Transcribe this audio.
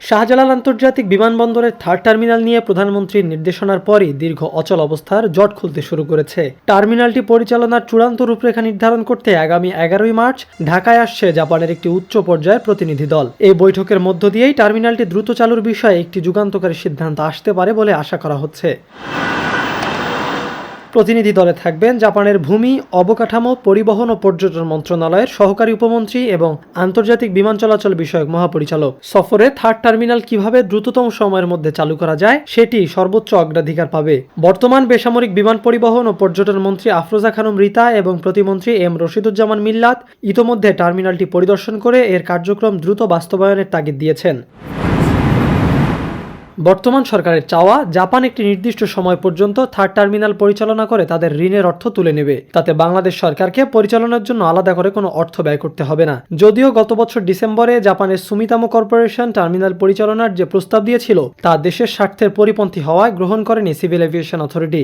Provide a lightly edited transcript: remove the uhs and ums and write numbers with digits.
শাহজালাল আন্তর্জাতিক বিমানবন্দরের third terminal নিয়ে প্রধানমন্ত্রীর নির্দেশনার পরই দীর্ঘ অচল অবস্থার জট খুলতে শুরু করেছে। টার্মিনালটি পরিচালনার চূড়ান্ত রূপরেখা নির্ধারণ করতে আগামী 11ই মার্চ ঢাকায় আসছে জাপানের একটি উচ্চ পর্যায়ের প্রতিনিধি দল। এই বৈঠকের মধ্য দিয়েই টার্মিনালটি দ্রুত চালুর বিষয়ে একটি যুগান্তকারী সিদ্ধান্ত আসতে পারে বলে আশা করা হচ্ছে। প্রতিনিধি দলে থাকবেন জাপানের ভূমি, অবকাঠামো, পরিবহন ও পর্যটন মন্ত্রণালয়ের সহকারী উপমন্ত্রী এবং আন্তর্জাতিক বিমান চলাচল বিষয়ক মহাপরিচালক। সফরে থার্ড টার্মিনাল কিভাবে দ্রুততম সময়ের মধ্যে চালু করা যায় সেটি সর্বোচ্চ অগ্রাধিকার পাবে। বর্তমান বেসামরিক বিমান পরিবহন ও পর্যটন মন্ত্রী আফরোজা খানম রিতা এবং প্রতিমন্ত্রী এম রশিদুজ্জামান মিল্লাত ইতোমধ্যে টার্মিনালটি পরিদর্শন করে এর কার্যক্রম দ্রুত বাস্তবায়নের তাগিদ দিয়েছেন। বর্তমান সরকারের চাওয়া, জাপান একটি নির্দিষ্ট সময় পর্যন্ত থার্ড টার্মিনাল পরিচালনা করে তাদের ঋণের অর্থ তুলে নেবে। তাতে বাংলাদেশ সরকারকে পরিচালনার জন্য আলাদা করে কোনো অর্থ ব্যয় করতে হবে না। যদিও গত বছর ডিসেম্বরে জাপানের সুমিতামো কর্পোরেশন টার্মিনাল পরিচালনার যে প্রস্তাব দিয়েছিল তা দেশের স্বার্থের পরিপন্থী হওয়ায় গ্রহণ করেনি সিভিল এভিয়েশন অথরিটি।